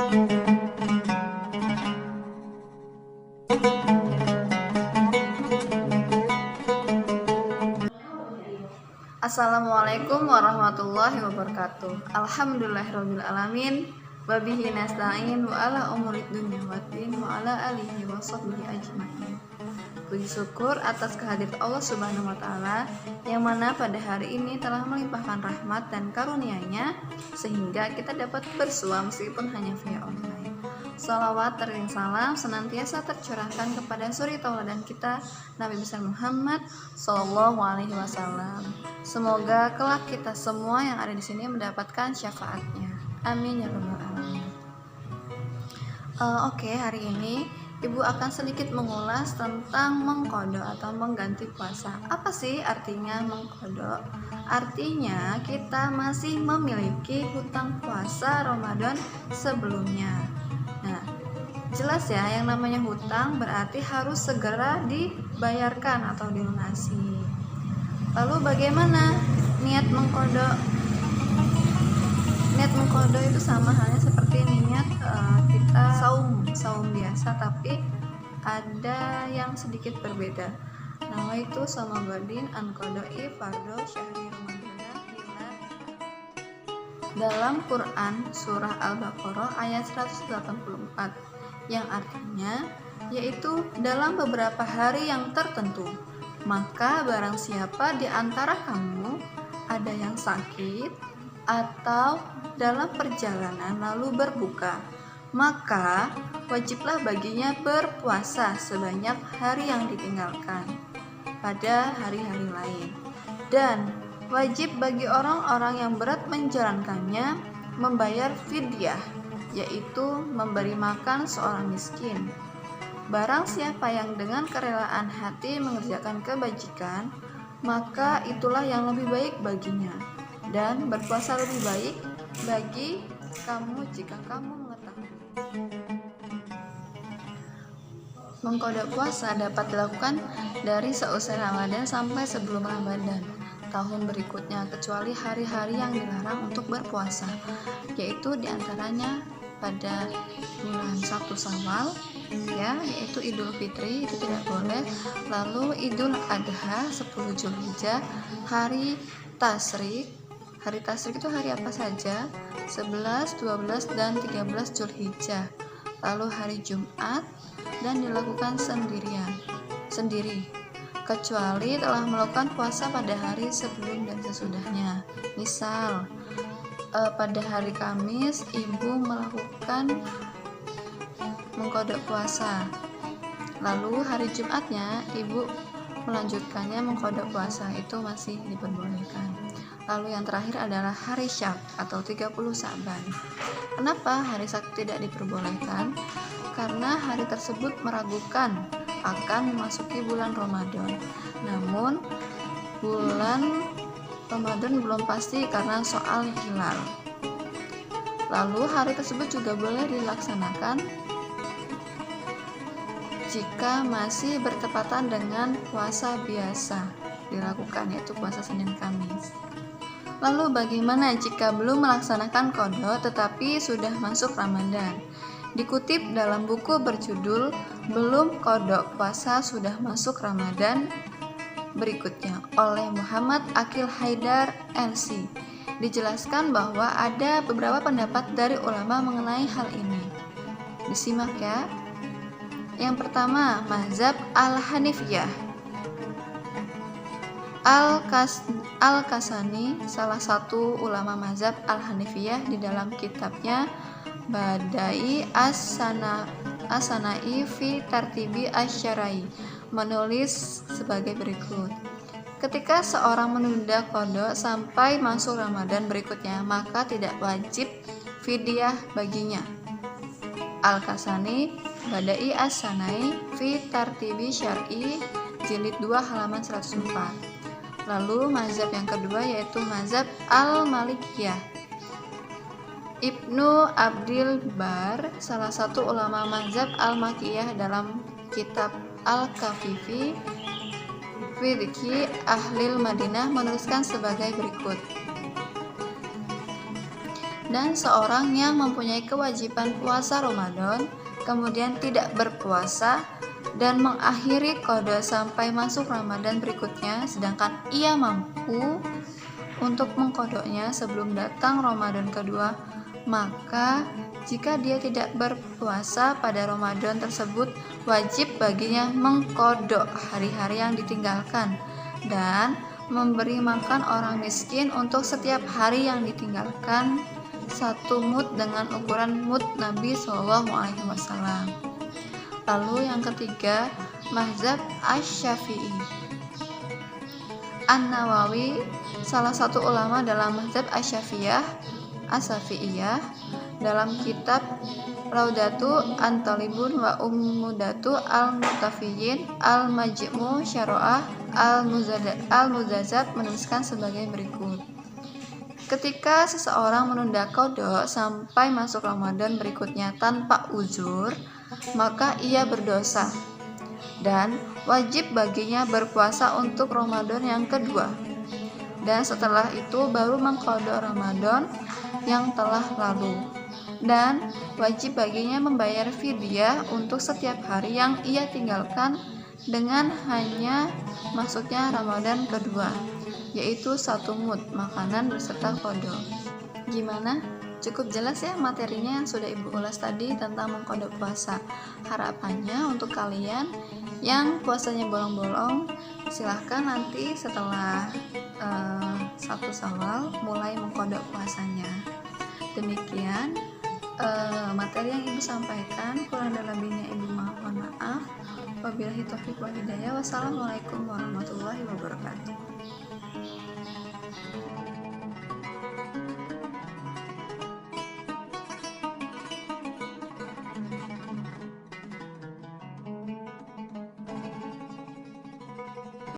Assalamualaikum warahmatullahi wabarakatuh. Alhamdulillahirabbil alamin. Wa bihi nasta'in wa ala umurid dunya waddin wa ala alihi wa sahbihi ajmain. Puji syukur atas kehadirat Allah Subhanahu wa taala yang mana pada hari ini telah melimpahkan rahmat dan karunia-Nya sehingga kita dapat bersua meskipun hanya via online. Salawat teriring salam senantiasa tercurahkan kepada suri tauladan kita Nabi besar Muhammad Sallallahu Alaihi Wasallam. Semoga kelak kita semua yang ada di sini mendapatkan syafaatnya. Amin ya rabbal alamin. Oke, hari ini Ibu akan sedikit mengulas tentang mengqadha atau mengganti puasa. Apa sih artinya mengqadha? Artinya kita masih memiliki hutang puasa Ramadan sebelumnya. Nah, jelas ya, yang namanya hutang berarti harus segera dibayarkan atau dilunasi. Lalu bagaimana niat mengqadha? Niat mengqadha itu sama halnya seperti niat kita saum biasa, tapi ada yang sedikit berbeda. Nama itu sama badin an qada'i fardhu syahri Ramadan dalam Quran surah Al-Baqarah ayat 184 yang artinya yaitu dalam beberapa hari yang tertentu. Maka barang siapa di antara kamu ada yang sakit atau dalam perjalanan lalu berbuka, maka wajiblah baginya berpuasa sebanyak hari yang ditinggalkan pada hari-hari lain. Dan wajib bagi orang-orang yang berat menjalankannya membayar fidyah, yaitu memberi makan seorang miskin. Barang siapa yang dengan kerelaan hati mengerjakan kebajikan, maka itulah yang lebih baik baginya. Dan berpuasa lebih baik bagi kamu jika kamu mengetahui. Mengqadha puasa dapat dilakukan dari seusai Ramadan sampai sebelum Ramadan tahun berikutnya, kecuali hari-hari yang dilarang untuk berpuasa, yaitu diantaranya pada bulan 1 Syawal, ya, yaitu Idul Fitri, itu tidak boleh. Lalu Idul Adha 10 Zulhijjah, hari Tasyrik. Hari Tasyrik itu hari apa saja? 11, 12, dan 13 Zulhijjah. Lalu hari Jumat, dan dilakukan sendiri, kecuali telah melakukan puasa pada hari sebelum dan sesudahnya. Misal, pada hari Kamis ibu melakukan mengqadha puasa, lalu hari Jumatnya ibu melanjutkannya mengqadha puasa, itu masih diperbolehkan. Lalu yang terakhir adalah hari Syak atau 30 Sa'ban. Kenapa hari Syak tidak diperbolehkan? Karena hari tersebut meragukan akan memasuki bulan Ramadan. Namun bulan Ramadan belum pasti karena soal hilal. Lalu hari tersebut juga boleh dilaksanakan jika masih bertepatan dengan puasa biasa dilakukan, yaitu puasa Senin Kamis. Lalu bagaimana jika belum melaksanakan qadha tetapi sudah masuk Ramadan? Dikutip dalam buku berjudul Belum Qadha Puasa Sudah Masuk Ramadan berikutnya oleh Muhammad Aqil Haidar LC, dijelaskan bahwa ada beberapa pendapat dari ulama mengenai hal ini. Disimak ya. Yang pertama, mazhab Al-Hanifiyah. Al-Kasani, salah satu ulama mazhab Al-Hanifiyah, di dalam kitabnya Badai As-Sanai fi Tartibi Asy-Syara'i menulis sebagai berikut. Ketika seorang menunda qadha sampai masuk Ramadan berikutnya, maka tidak wajib fidyah baginya. Al-Kasani, Badai As-Sanai fi Tartibi Syar'i, jilid 2 halaman 104. Lalu mazhab yang kedua yaitu mazhab Al-Malikiyah. Ibnu Abdil Bar, salah satu ulama mazhab Al-Malikiyah, dalam kitab Al-Kafifi Fiqhi Ahlil Madinah menuliskan sebagai berikut. Dan seorang yang mempunyai kewajiban puasa Ramadan kemudian tidak berpuasa dan mengakhiri qada sampai masuk Ramadan berikutnya, sedangkan ia mampu untuk mengkodoknya sebelum datang Ramadan kedua, maka jika dia tidak berpuasa pada Ramadan tersebut, wajib baginya mengkodok hari-hari yang ditinggalkan dan memberi makan orang miskin untuk setiap hari yang ditinggalkan 1 mud dengan ukuran mud Nabi SAW. Lalu yang ketiga, mazhab Asy-Syafi'i. An-Nawawi, salah satu ulama dalam mazhab Asy-Syafi'iyah, dalam kitab Raudatu An-Talibun wa Ummudatu Al-Mutafiyyin Al-Majmu' Syara'ah Al-Muzadzat menuliskan sebagai berikut. Ketika seseorang menunda qada sampai masuk Ramadan berikutnya tanpa uzur, maka ia berdosa dan wajib baginya berpuasa untuk Ramadan yang kedua. Dan setelah itu baru mengqada Ramadan yang telah lalu. Dan wajib baginya membayar fidyah untuk setiap hari yang ia tinggalkan dengan hanya masuknya Ramadan kedua, yaitu 1 mud makanan beserta qada. Gimana? Cukup jelas ya materinya yang sudah Ibu ulas tadi tentang mengqada puasa. Harapannya untuk kalian yang puasanya bolong-bolong, silahkan nanti setelah 1 Syawal mulai mengqada puasanya. Demikian materi yang Ibu sampaikan, kurang dan lebihnya Ibu mohon maaf. Wabillahi taufiq wal hidayah. Wassalamualaikum warahmatullahi wabarakatuh.